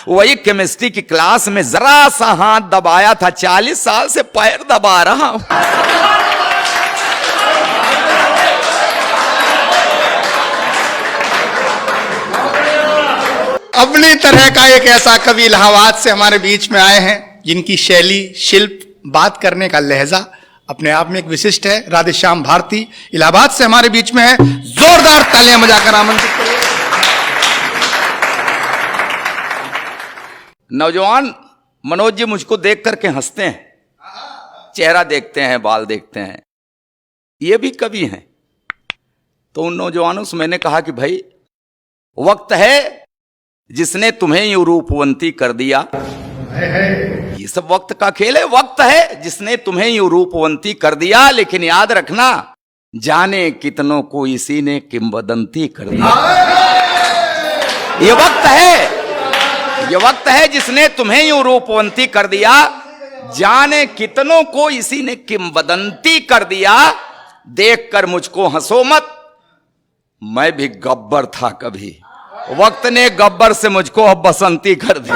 वही केमिस्ट्री की क्लास में जरा सा हाथ दबाया था, 40 साल से पैर दबा रहा हूं। अपनी तरह का एक ऐसा कवि इलाहाबाद से हमारे बीच में आए हैं, जिनकी शैली, शिल्प, बात करने का लहजा अपने आप में एक विशिष्ट है। राधेश्याम भारती इलाहाबाद से हमारे बीच में है। जोरदार तालियां बजाकर आमंत्रित करिए। नौजवान मनोज जी मुझको देख करके हंसते हैं, चेहरा देखते हैं, बाल देखते हैं, ये भी कवि हैं। तो उन नौजवानों से मैंने कहा कि भाई वक्त है जिसने तुम्हें यूं रूपवंती कर दिया। ये सब वक्त का खेल है। वक्त है जिसने तुम्हें यूं रूपवंती कर दिया, लेकिन याद रखना जाने कितनों को इसी ने किंवदंती कर दिया। ये वक्त है, ये वक्त है जिसने तुम्हें यूं रूपवंती कर दिया, जाने कितनों को इसी ने किंवदंती कर दिया। देखकर मुझको हंसो मत, मैं भी गब्बर था कभी, वक्त ने गब्बर से मुझको अब बसंती कर दी।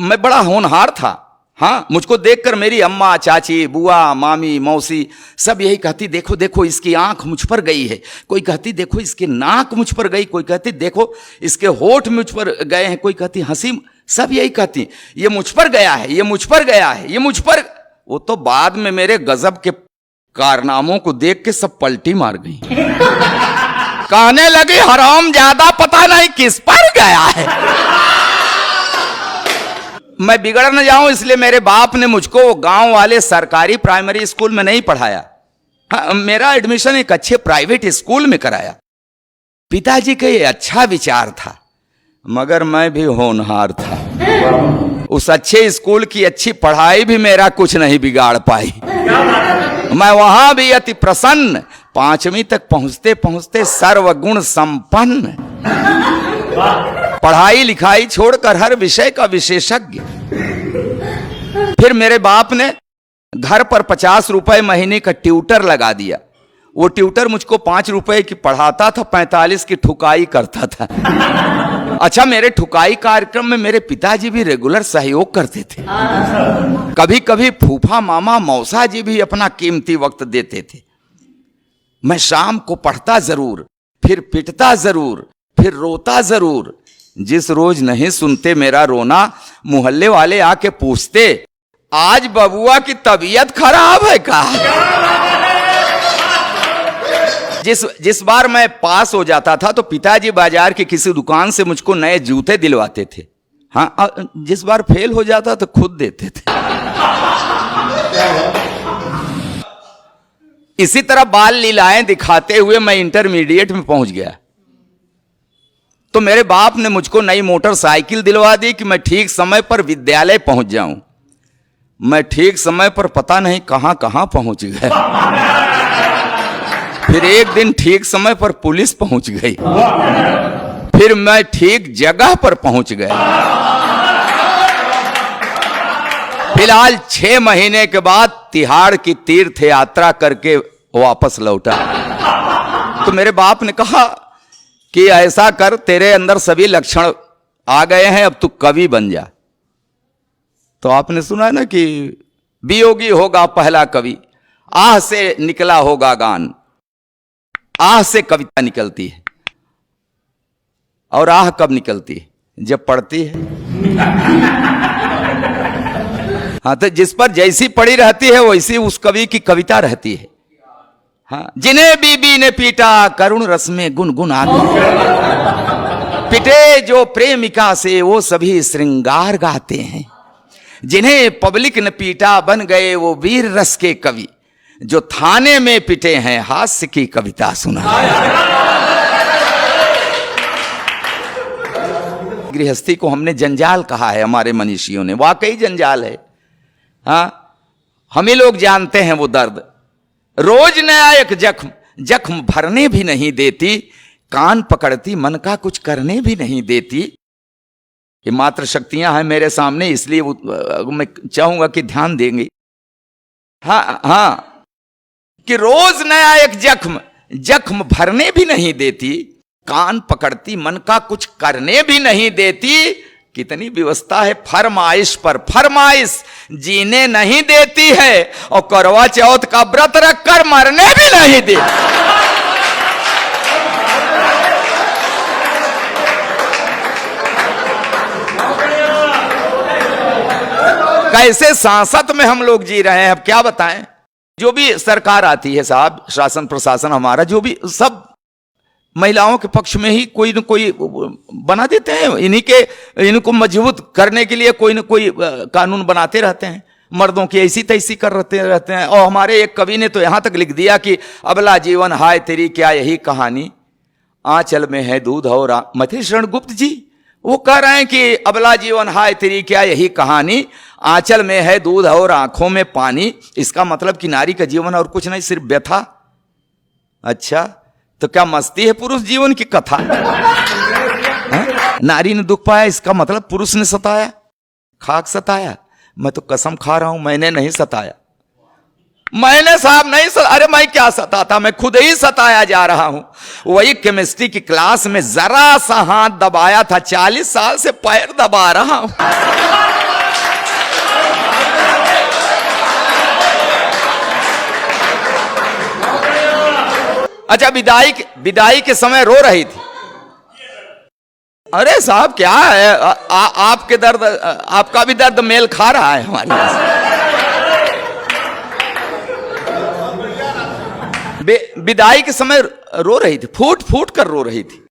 मैं बड़ा होनहार था। हाँ, मुझको देखकर मेरी अम्मा, चाची, बुआ, मामी, मौसी सब यही कहती, देखो देखो इसकी आंख मुझ पर गई है। कोई कहती देखो इसकी नाक मुझ पर गई, कोई कहती देखो इसके होठ मुझ पर गए हैं, कोई कहती हंसी, सब यही कहती ये मुझ पर गया है, ये मुझ पर गया है, ये मुझ पर। वो तो बाद में मेरे गजब के कारनामों को देख के सब पलटी मार गई। कहने लगी हराम ज्यादा पता नहीं किस पर गया है। मैं बिगड़ न जाऊं इसलिए मेरे बाप ने मुझको गांव वाले सरकारी प्राइमरी स्कूल में नहीं पढ़ाया। हाँ, मेरा एडमिशन एक अच्छे प्राइवेट स्कूल में कराया। पिताजी का ये अच्छा विचार था, मगर मैं भी होनहार था। उस अच्छे स्कूल की अच्छी पढ़ाई भी मेरा कुछ नहीं बिगाड़ पाई। मैं वहां भी अति प्रसन्न, 5वीं तक पहुंचते पहुंचते सर्वगुण संपन्न, पढ़ाई लिखाई छोड़कर हर विषय का विशेषज्ञ। फिर मेरे बाप ने घर पर 50 रुपए महीने का ट्यूटर लगा दिया। वो ट्यूटर मुझको 5 रुपए की पढ़ाता था, 45 की ठुकाई करता था। अच्छा, मेरे ठुकाई कार्यक्रम में मेरे पिताजी भी रेगुलर सहयोग करते थे। कभी कभी फूफा, मामा, मौसा जी भी अपना कीमती वक्त देते थे। मैं शाम को पढ़ता जरूर, फिर पिटता जरूर, फिर रोता जरूर। जिस रोज नहीं सुनते मेरा रोना, मोहल्ले वाले आके पूछते आज बबुआ की तबीयत खराब है का? जिस बार मैं पास हो जाता था तो पिताजी बाजार की किसी दुकान से मुझको नए जूते दिलवाते थे। हाँ, जिस बार फेल हो जाता तो खुद देते थे। इसी तरह बाल लीलाएं दिखाते हुए मैं इंटरमीडिएट में पहुंच गया। तो मेरे बाप ने मुझको नई मोटरसाइकिल दिलवा दी कि मैं ठीक समय पर विद्यालय पहुंच जाऊं। मैं ठीक समय पर पता नहीं कहां कहां पहुंच गया। फिर एक दिन ठीक समय पर पुलिस पहुंच गई। फिर मैं ठीक जगह पर पहुंच गया। फिलहाल 6 महीने के बाद तिहाड़ की तीर्थ यात्रा करके वापस लौटा। तो मेरे बाप ने कहा कि ऐसा कर, तेरे अंदर सभी लक्षण आ गए हैं, अब तू कवि बन जा। तो आपने सुना है ना कि वियोगी होगा पहला कवि, आह से निकला होगा गान। आह से कविता निकलती है, और आह कब निकलती है? जब पढ़ती है। हाँ, तो जिस पर जैसी पड़ी रहती है वैसी उस कवि की कविता रहती है। हाँ, जिन्हें बीबी ने पीटा करुण रस में गुनगुना पिटे जो प्रेमिका से वो सभी श्रृंगार गाते हैं। जिन्हें पब्लिक ने पीटा बन गए वो वीर रस के कवि, जो थाने में पिटे हैं हास्य की कविता सुना। गृहस्थी को हमने जंजाल कहा है, हमारे मनीषियों ने। वाकई जंजाल है। हाँ, हम ही लोग जानते हैं वो दर्द। रोज नया एक जख्म, जख्म भरने भी नहीं देती, कान पकड़ती मन का कुछ करने भी नहीं देती। ये मात्र शक्तियां हैं मेरे सामने, इसलिए मैं चाहूंगा कि ध्यान देंगे। हाँ हाँ, कि रोज नया एक जख्म, जख्म भरने भी नहीं देती, कान पकड़ती, मन का कुछ करने भी नहीं देती। कितनी व्यवस्था है फरमाइश पर फरमाइश, जीने नहीं देती है और करवा चौथ का व्रत रखकर मरने भी नहीं देती। कैसे सांसत में हम लोग जी रहे हैं, अब क्या बताएं। जो भी सरकार आती है साहब, शासन प्रशासन हमारा जो भी, सब महिलाओं के पक्ष में ही कोई न कोई बना देते हैं। इनको मजबूत करने के लिए कोई न कोई कानून बनाते रहते हैं। मर्दों की ऐसी तैसी कर रहते हैं। और हमारे एक कवि ने तो यहां तक लिख दिया कि अबला जीवन हाय तेरी क्या यही कहानी, आंचल में है दूध और मथे शरण गुप्त जी वो कह रहे हैं कि अबला जीवन हाय तेरी क्या यही कहानी, आंचल में है दूध और आंखों में पानी। इसका मतलब कि नारी का जीवन और कुछ नहीं, सिर्फ व्यथा। अच्छा, तो क्या मस्ती है पुरुष जीवन की कथा? नारी ने दुख पाया, इसका मतलब पुरुष ने सताया, खाक सताया। मैं तो कसम खा रहा हूं मैंने नहीं सताया, मैंने साहब नहीं अरे मैं क्या सताता, मैं खुद ही सताया जा रहा हूं। वही केमिस्ट्री की क्लास में जरा सा हाथ दबाया था, 40 साल से पैर दबा रहा हूं। अच्छा, विदाई के समय रो रही थी। अरे साहब क्या है, आपके दर्द, आपका भी दर्द मेल खा रहा है हमारे। विदाई के समय रो रही थी, फूट फूट कर रो रही थी।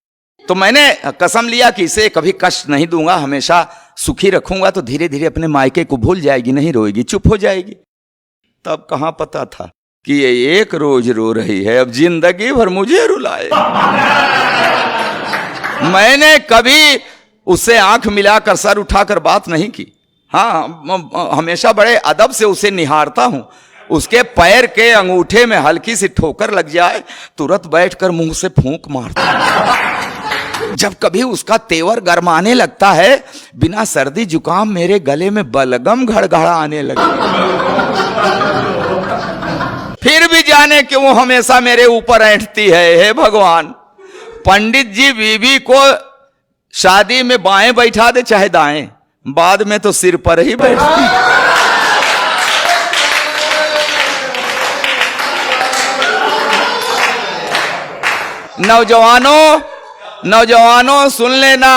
तो मैंने कसम लिया कि इसे कभी कष्ट नहीं दूंगा, हमेशा सुखी रखूंगा, तो धीरे धीरे अपने मायके को भूल जाएगी, नहीं रोएगी, चुप हो जाएगी। तब कहां पता था कि ये एक रोज रो रही है, अब जिंदगी भर मुझे रुलाए। मैंने कभी उससे आंख मिलाकर सर उठाकर बात नहीं की। हाँ, हमेशा बड़े अदब से उसे निहारता हूं। उसके पैर के अंगूठे में हल्की सी ठोकर लग जाए, तुरंत बैठकर मुंह से फूंक मारता। जब कभी उसका तेवर गरमाने लगता है, बिना सर्दी जुकाम मेरे गले में बलगम घड़घड़ा आने लगे। फिर भी जाने क्यों वो हमेशा मेरे ऊपर ऐंठती है। हे भगवान, पंडित जी बीवी को शादी में बाएं बैठा दे चाहे दाएं, बाद में तो सिर पर ही बैठती। नौजवानों सुन लेना,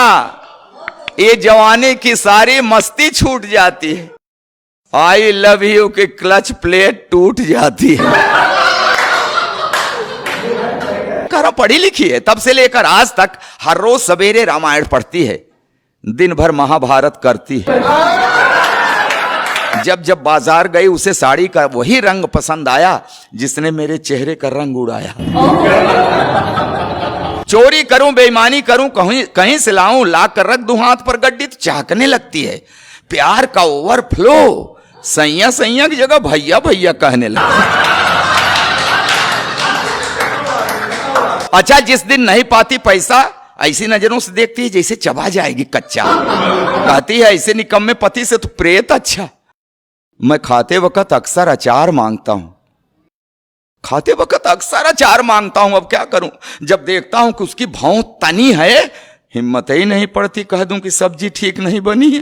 ये जवानी की सारी मस्ती छूट जाती है। आई लव यू की क्लच प्लेट टूट जाती है। करो, पढ़ी लिखी है, तब से लेकर आज तक हर रोज सवेरे रामायण पढ़ती है, दिन भर महाभारत करती है। जब बाजार गई उसे साड़ी का वही रंग पसंद आया जिसने मेरे चेहरे का रंग उड़ाया। चोरी करूं, बेईमानी करूं, कहीं से लाऊं, ला कर रख दूं हाथ पर गड्डी, तो चाहकने लगती है। प्यार का ओवरफ्लो, सैया सैया की जगह भैया भैया कहने लगा। अच्छा, जिस दिन नहीं पाती पैसा, ऐसी नजरों से देखती है जैसे चबा जाएगी कच्चा। कहती है ऐसे निकम्मे पति से तो प्रेत अच्छा। मैं खाते वक्त अक्सर अचार मांगता हूं, अब क्या करूं। जब देखता हूं कि उसकी भौं तनी है, हिम्मत ही नहीं पड़ती कह दूं कि सब्जी ठीक नहीं बनी है।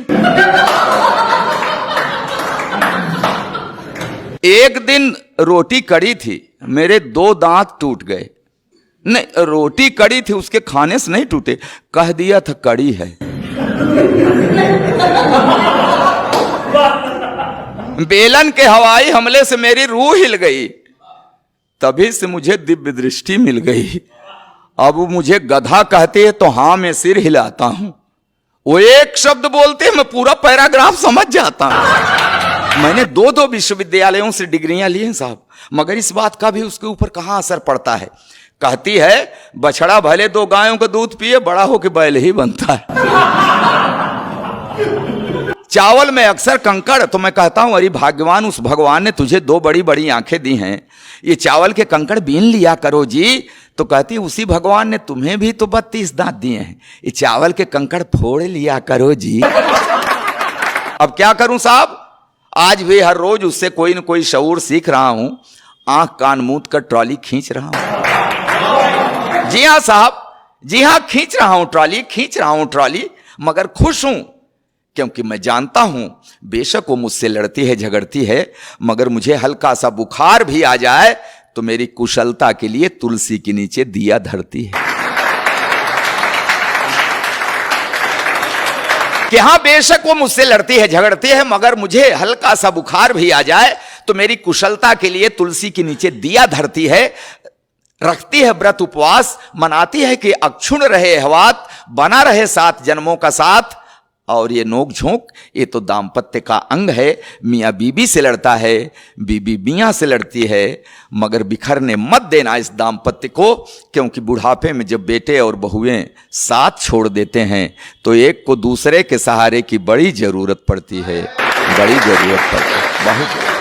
एक दिन रोटी कड़ी थी, मेरे 2 दांत टूट गए। नहीं, रोटी कड़ी थी, उसके खाने से नहीं टूटे, कह दिया था कड़ी है। बेलन के हवाई हमले से मेरी रूह हिल गई, तभी से मुझे दिव्य दृष्टि मिल गई। अब वो मुझे गधा कहते हैं तो हाँ मैं सिर हिलाता हूं, वो एक शब्द बोलते हैं मैं पूरा पैराग्राफ समझ जाता हूं। मैंने 2 विश्वविद्यालयों से डिग्रियां ली हैं साहब, मगर इस बात का भी उसके ऊपर कहां असर पड़ता है। कहती है बछड़ा भले 2 गायों का दूध पिए, बड़ा होकर बैल ही बनता है। चावल में अक्सर कंकड़, तो मैं कहता हूं अरे भाग्यवान, उस भगवान ने तुझे 2 बड़ी बड़ी आंखें दी हैं, ये चावल के कंकड़ बीन लिया करो जी। तो कहती उसी भगवान ने तुम्हें भी तो 32 दांत दिए हैं, ये चावल के कंकड़ फोड़ लिया करो जी। अब क्या करूं साहब, आज भी हर रोज उससे कोई न कोई शऊर सीख रहा हूं, आंख कान मूंद कर ट्रॉली खींच रहा हूं। जी हां साहब, जी हां, खींच रहा हूं ट्रॉली, मगर खुश हूं, क्योंकि मैं जानता हूं बेशक वो मुझसे लड़ती है, झगड़ती है, मगर मुझे हल्का सा बुखार भी आ जाए तो मेरी कुशलता के लिए तुलसी के नीचे दिया धरती है। कि हां, बेशक वो मुझसे लड़ती है, झगड़ती है, मगर मुझे हल्का सा बुखार भी आ जाए तो मेरी कुशलता के लिए तुलसी के नीचे दिया धरती है, रखती है व्रत उपवास, मनाती है कि अक्षुण रहे हवात, बना रहे 7 जन्मों का साथ। और ये नोक झोंक, ये तो दाम्पत्य का अंग है। मियाँ बीबी से लड़ता है, बीबी मियाँ से लड़ती है, मगर बिखरने मत देना इस दाम्पत्य को, क्योंकि बुढ़ापे में जब बेटे और बहुएं साथ छोड़ देते हैं तो एक को दूसरे के सहारे की बड़ी जरूरत पड़ती है, बड़ी जरूरत पड़ती है, बहुत।